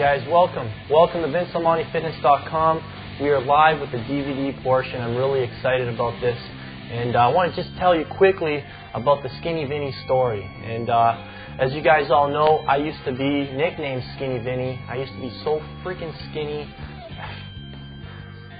guys, welcome. Welcome to VinceAlmonteFitness.com. We are live with the DVD portion. I'm really excited about this. And I want to just tell you quickly about the Skinny Vinny story. And as you guys all know, I used to be nicknamed Skinny Vinny. I used to be so freaking skinny.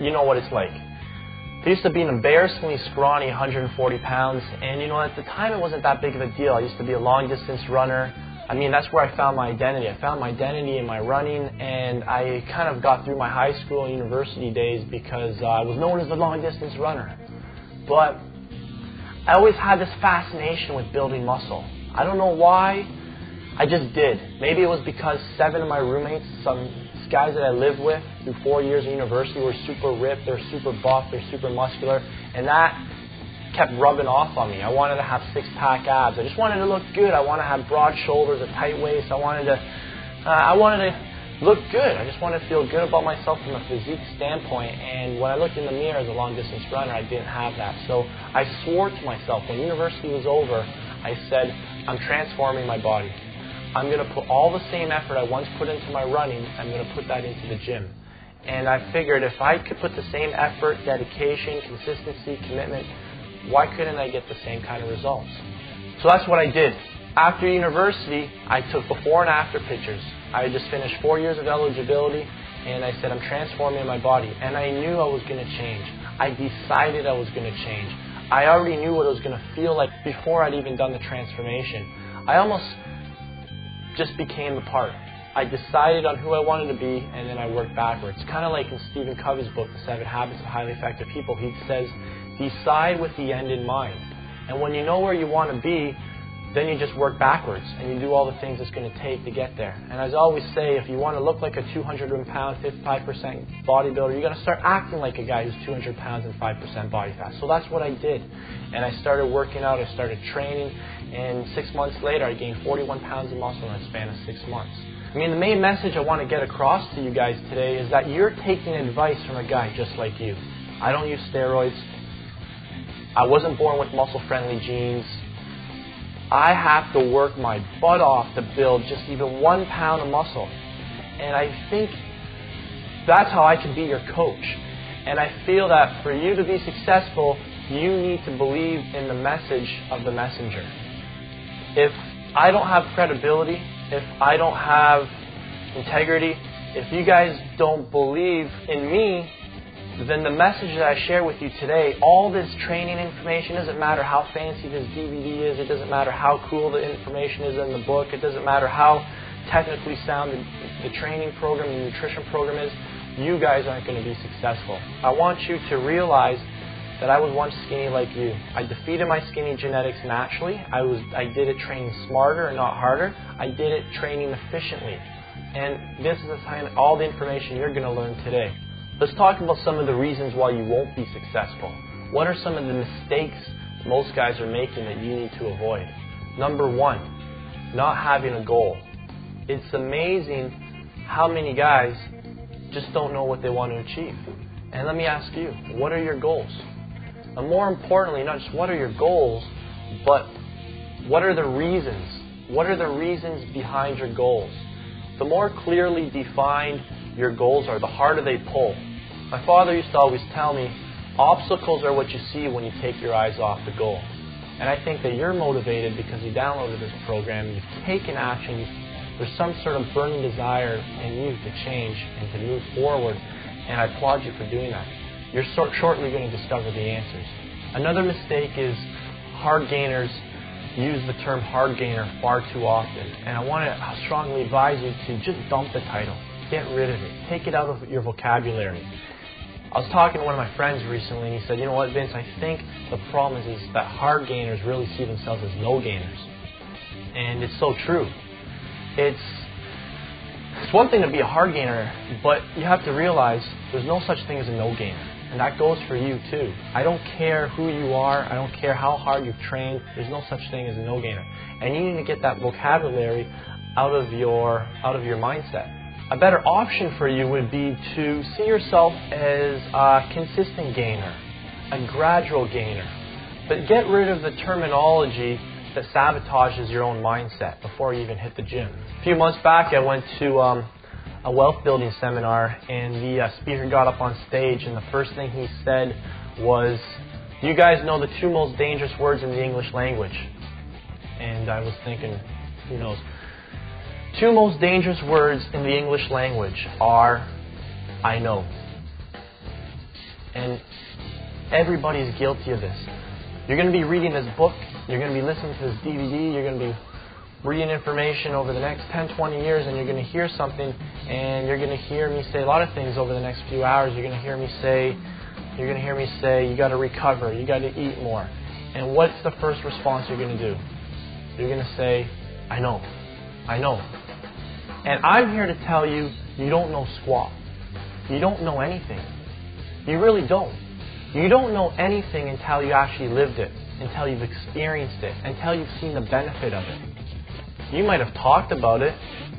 You know what it's like. I used to be an embarrassingly scrawny 140 pounds. And you know, at the time it wasn't that big of a deal. I used to be a long distance runner. I mean, that's where I found my identity. I found my identity in my running, and I kind of got through my high school and university days because I was known as the long-distance runner. But I always had this fascination with building muscle. I don't know why, I just did. Maybe it was because 7 of my roommates, some guys that I lived with through 4 years of university, were super ripped, they're super buff, they're super muscular, and that kept rubbing off on me. I wanted to have six-pack abs. I just wanted to look good. I wanted to have broad shoulders, a tight waist. I wanted to look good. I just wanted to feel good about myself from a physique standpoint. And when I looked in the mirror as a long-distance runner, I didn't have that. So I swore to myself, when university was over, I said, I'm transforming my body. I'm going to put all the same effort I once put into my running, I'm going to put that into the gym. And I figured if I could put the same effort, dedication, consistency, commitment, why couldn't I get the same kind of results? So that's what I did. After university, I took before and after pictures. I had just finished 4 years of eligibility, and I said, I'm transforming my body. And I knew I was going to change. I decided I was going to change. I already knew what it was going to feel like before I'd even done the transformation. I almost just became the part. I decided on who I wanted to be, and then I worked backwards. Kind of like in Stephen Covey's book, The 7 Habits of Highly Effective People. He says, decide with the end in mind. And when you know where you want to be, then you just work backwards and you do all the things it's going to take to get there. And as I always say, if you want to look like a 200-pound, 55% bodybuilder, you got to start acting like a guy who's 200 pounds and 5% body fat. So that's what I did. And I started working out, I started training, and 6 months later I gained 41 pounds of muscle in a span of 6 months. I mean, the main message I want to get across to you guys today is that you're taking advice from a guy just like you. I don't use steroids. I wasn't born with muscle-friendly genes. I have to work my butt off to build just even 1 pound of muscle. And I think that's how I can be your coach. And I feel that for you to be successful, you need to believe in the message of the messenger. If I don't have credibility, if I don't have integrity, if you guys don't believe in me, then the message that I share with you today, all this training information, doesn't matter how fancy this DVD is, it doesn't matter how cool the information is in the book, it doesn't matter how technically sound the training program, the nutrition program is, you guys aren't going to be successful. I want you to realize that I was once skinny like you. I defeated my skinny genetics naturally. I did it training smarter and not harder. I did it training efficiently. And this is all the information you're going to learn today. Let's talk about some of the reasons why you won't be successful. What are some of the mistakes most guys are making that you need to avoid? Number 1, not having a goal. It's amazing how many guys just don't know what they want to achieve. And let me ask you, what are your goals? And more importantly, not just what are your goals, but what are the reasons? What are the reasons behind your goals? The more clearly defined your goals are, the harder they pull. My father used to always tell me, obstacles are what you see when you take your eyes off the goal. And I think that you're motivated because you downloaded this program, you've taken action, there's some sort of burning desire in you to change and to move forward, and I applaud you for doing that. You're shortly going to discover the answers. Another mistake is hard gainers use the term hard gainer far too often. And I want to strongly advise you to just dump the title. Get rid of it. Take it out of your vocabulary. I was talking to one of my friends recently, and he said, you know what, Vince, I think the problem is that hard gainers really see themselves as no gainers. And it's so true. It's one thing to be a hard gainer, but you have to realize there's no such thing as a no gainer. And that goes for you too. I don't care who you are. I don't care how hard you've trained. There's no such thing as a no gainer. And you need to get that vocabulary out of your mindset. A better option for you would be to see yourself as a consistent gainer, a gradual gainer. But get rid of the terminology that sabotages your own mindset before you even hit the gym. A few months back, I went to a wealth building seminar, and the speaker got up on stage, and the first thing he said was, "Do you guys know the 2 most dangerous words in the English language?" And I was thinking, who knows? 2 most dangerous words in the English language are, "I know." And everybody's guilty of this. You're going to be reading this book, you're going to be listening to this DVD, you're going to be reading information over the next 10, 20 years, and you're going to hear something, and you're going to hear me say a lot of things over the next few hours. You're going to hear me say, you got to recover, you got to eat more. And what's the first response you're going to do? You're going to say, "I know, I know." And I'm here to tell you, you don't know squat. You don't know anything. You really don't. You don't know anything until you actually lived it, until you've experienced it, until you've seen the benefit of it. You might have talked about it,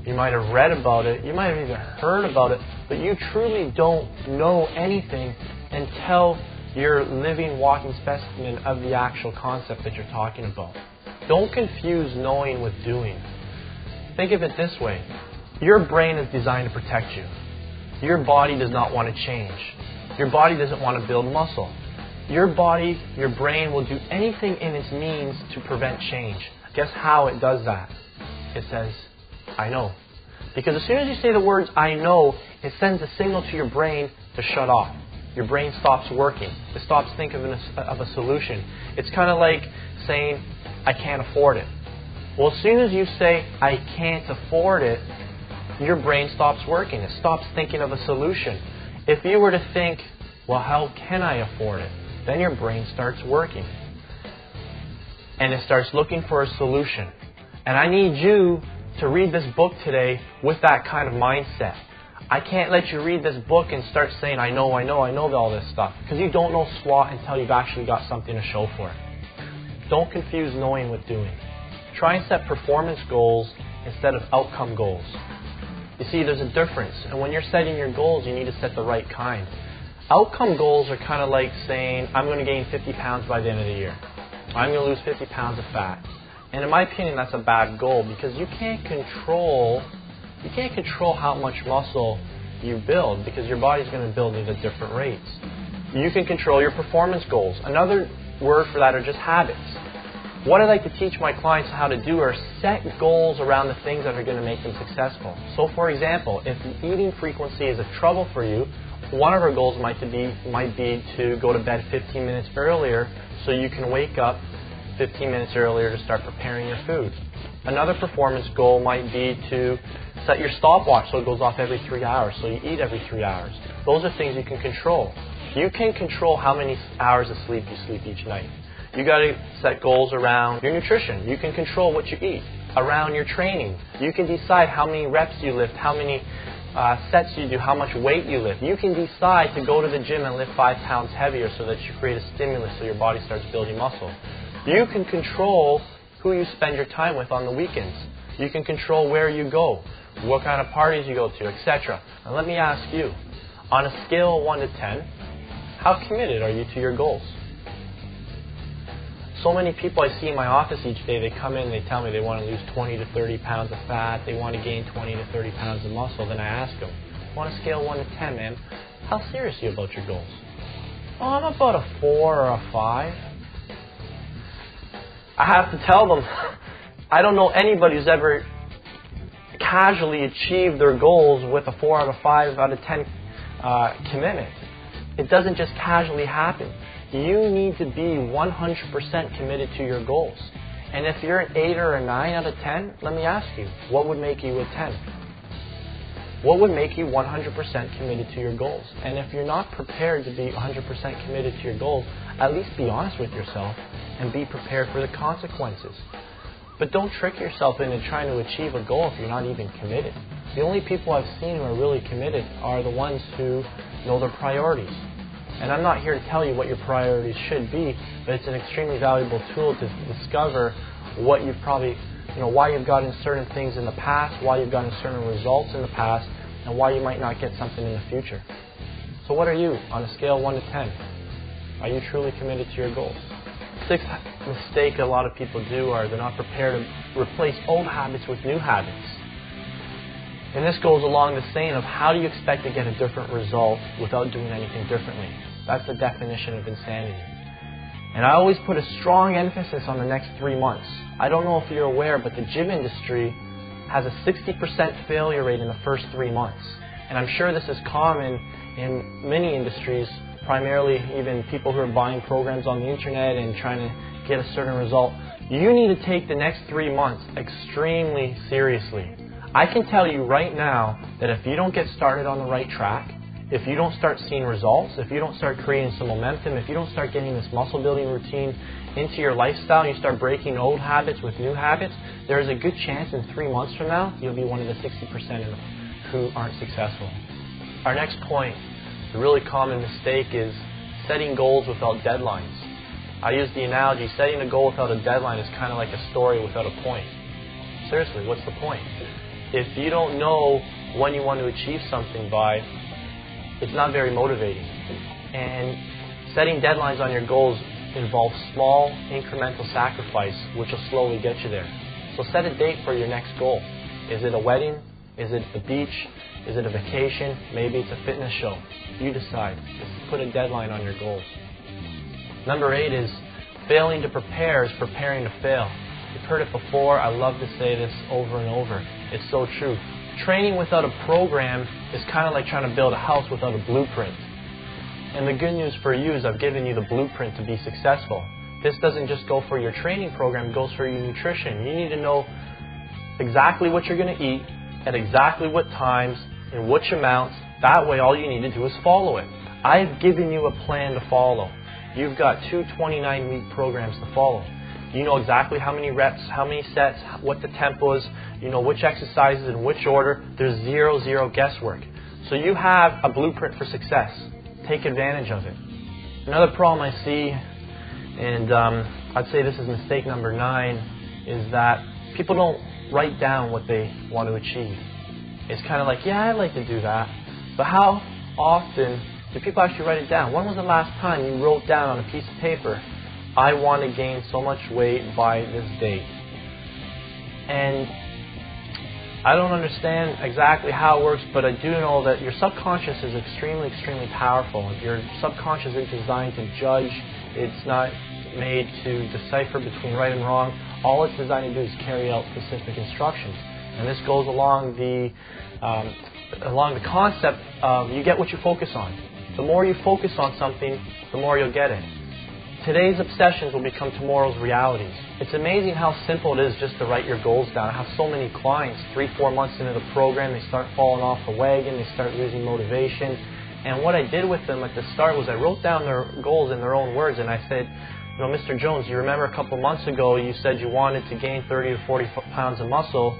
you might have read about it, you might have even heard about it, but you truly don't know anything until you're a living, walking specimen of the actual concept that you're talking about. Don't confuse knowing with doing. Think of it this way. Your brain is designed to protect you. Your body does not want to change. Your body doesn't want to build muscle. Your body, your brain will do anything in its means to prevent change. Guess how it does that? It says, "I know." Because as soon as you say the words, "I know," it sends a signal to your brain to shut off. Your brain stops working. It stops thinking of a solution. It's kind of like saying, "I can't afford it." Well, as soon as you say, "I can't afford it," your brain stops working. It stops thinking of a solution. If you were to think, "Well, how can I afford it?" then your brain starts working. And it starts looking for a solution. And I need you to read this book today with that kind of mindset. I can't let you read this book and start saying, I know all this stuff. Because you don't know squat until you've actually got something to show for it. Don't confuse knowing with doing. Try and set performance goals instead of outcome goals. You see, there's a difference. And when you're setting your goals, you need to set the right kind. Outcome goals are kind of like saying, I'm going to gain 50 pounds by the end of the year. I'm going to lose 50 pounds of fat. And in my opinion, that's a bad goal because you can't control how much muscle you build because your body's going to build it at different rates. You can control your performance goals. Another word for that are just habits. What I like to teach my clients how to do are set goals around the things that are going to make them successful. So for example, if eating frequency is a trouble for you, one of our goals might be to go to bed 15 minutes earlier so you can wake up 15 minutes earlier to start preparing your food. Another performance goal might be to set your stopwatch so it goes off every 3 hours, so you eat every 3 hours. Those are things you can control. You can control how many hours of sleep you sleep each night. You got to set goals around your nutrition. You can control what you eat. Around your training, you can decide how many reps you lift, how many sets you do, how much weight you lift. You can decide to go to the gym and lift 5 pounds heavier so that you create a stimulus so your body starts building muscle. You can control who you spend your time with on the weekends. You can control where you go, what kind of parties you go to, etc. Now let me ask you, on a scale of 1 to 10, how committed are you to your goals? So many people I see in my office each day, they come in, they tell me they want to lose 20 to 30 pounds of fat, they want to gain 20 to 30 pounds of muscle. Then I ask them, on a scale of 1 to 10, man, how serious are you about your goals? Oh, I'm about a 4 or a 5. I have to tell them, I don't know anybody who's ever casually achieved their goals with a 4 out of 5 out of 10 commitment. It doesn't just casually happen. You need to be 100% committed to your goals. And if you're an 8 or a 9 out of 10, let me ask you, what would make you a 10? What would make you 100% committed to your goals? And if you're not prepared to be 100% committed to your goals, at least be honest with yourself and be prepared for the consequences. But don't trick yourself into trying to achieve a goal if you're not even committed. The only people I've seen who are really committed are the ones who know their priorities. And I'm not here to tell you what your priorities should be, but it's an extremely valuable tool to discover what you've probably, why you've gotten certain things in the past, why you've gotten certain results in the past, and why you might not get something in the future. So what are you on a scale of 1 to 10? Are you truly committed to your goals? Sixth mistake a lot of people do are they're not prepared to replace old habits with new habits. And this goes along the saying of how do you expect to get a different result without doing anything differently? That's the definition of insanity. And I always put a strong emphasis on the next 3 months. I don't know if you're aware, but the gym industry has a 60% failure rate in the first 3 months. And I'm sure this is common in many industries, primarily even people who are buying programs on the internet and trying to get a certain result. You need to take the next 3 months extremely seriously. I can tell you right now that if you don't get started on the right track, if you don't start seeing results, if you don't start creating some momentum, if you don't start getting this muscle building routine into your lifestyle and you start breaking old habits with new habits, there is a good chance in 3 months from now you'll be one of the 60% who aren't successful. Our next point, the really common mistake is setting goals without deadlines. I use the analogy, setting a goal without a deadline is kind of like a story without a point. Seriously, what's the point? If you don't know when you want to achieve something by, it's not very motivating. And setting deadlines on your goals involves small, incremental sacrifice, which will slowly get you there. So set a date for your next goal. Is it a wedding? Is it the beach? Is it a vacation? Maybe it's a fitness show. You decide. Just put a deadline on your goals. Number 8 is failing to prepare is preparing to fail. You've heard it before. I love to say this over and over. It's so true. Training without a program is kind of like trying to build a house without a blueprint. And the good news for you is I've given you the blueprint to be successful. This doesn't just go for your training program, it goes for your nutrition. You need to know exactly what you're going to eat, at exactly what times, in which amounts. That way all you need to do is follow it. I've given you a plan to follow. You've got 2 29-week programs to follow. You know exactly how many reps, how many sets, what the tempo is. You know which exercises in which order. There's zero guesswork. So you have a blueprint for success. Take advantage of it. Another problem I see, and I'd say this is mistake number 9, is that people don't write down what they want to achieve. It's kind of like, yeah, I'd like to do that. But how often do people actually write it down? When was the last time you wrote down on a piece of paper, I want to gain so much weight by this date? And I don't understand exactly how it works, but I do know that your subconscious is extremely powerful. If your subconscious is designed to judge, it's not made to decipher between right and wrong. All it's designed to do is carry out specific instructions. And this goes along the concept of you get what you focus on. The more you focus on something, the more you'll get it. Today's obsessions will become tomorrow's realities. It's amazing how simple it is just to write your goals down. I have so many clients, 3-4 months into the program, they start falling off the wagon, they start losing motivation. And what I did with them at the start was I wrote down their goals in their own words, and I said, you know, Mr. Jones, you remember a couple months ago you said you wanted to gain 30 to 40 pounds of muscle.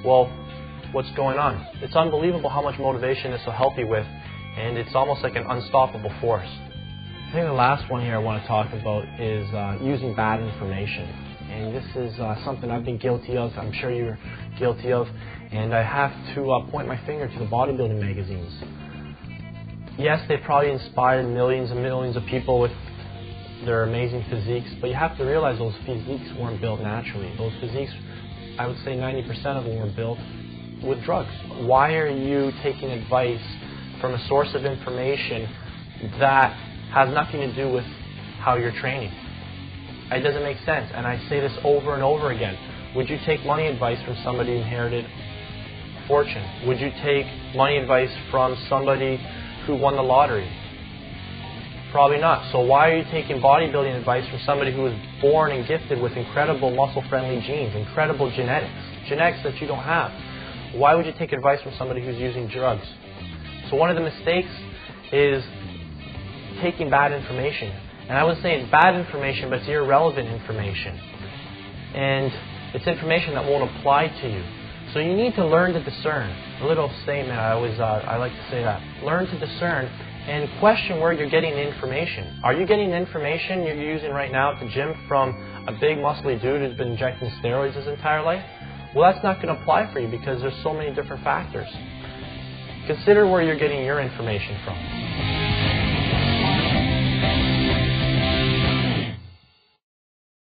Well, what's going on? It's unbelievable how much motivation this will help you with, and it's almost like an unstoppable force. I think the last one here I want to talk about is using bad information. And this is something I've been guilty of, I'm sure you're guilty of, and I have to point my finger to the bodybuilding magazines. Yes, they probably inspired millions and millions of people with their amazing physiques, but you have to realize those physiques weren't built naturally. Those physiques, I would say 90% of them were built with drugs. Why are you taking advice from a source of information that has nothing to do with how you're training? It doesn't make sense, and I say this over and over again. Would you take money advice from somebody who inherited fortune? Would you take money advice from somebody who won the lottery? Probably not. So why are you taking bodybuilding advice from somebody who was born and gifted with incredible muscle-friendly genes, incredible genetics that you don't have? Why would you take advice from somebody who's using drugs? So one of the mistakes is taking bad information. And I would say it's bad information, but it's irrelevant information. And it's information that won't apply to you. So you need to learn to discern. A little statement I like to say that. Learn to discern and question where you're getting the information. Are you getting the information you're using right now at the gym from a big muscly dude who's been injecting steroids his entire life? Well, that's not going to apply for you because there's so many different factors. Consider where you're getting your information from.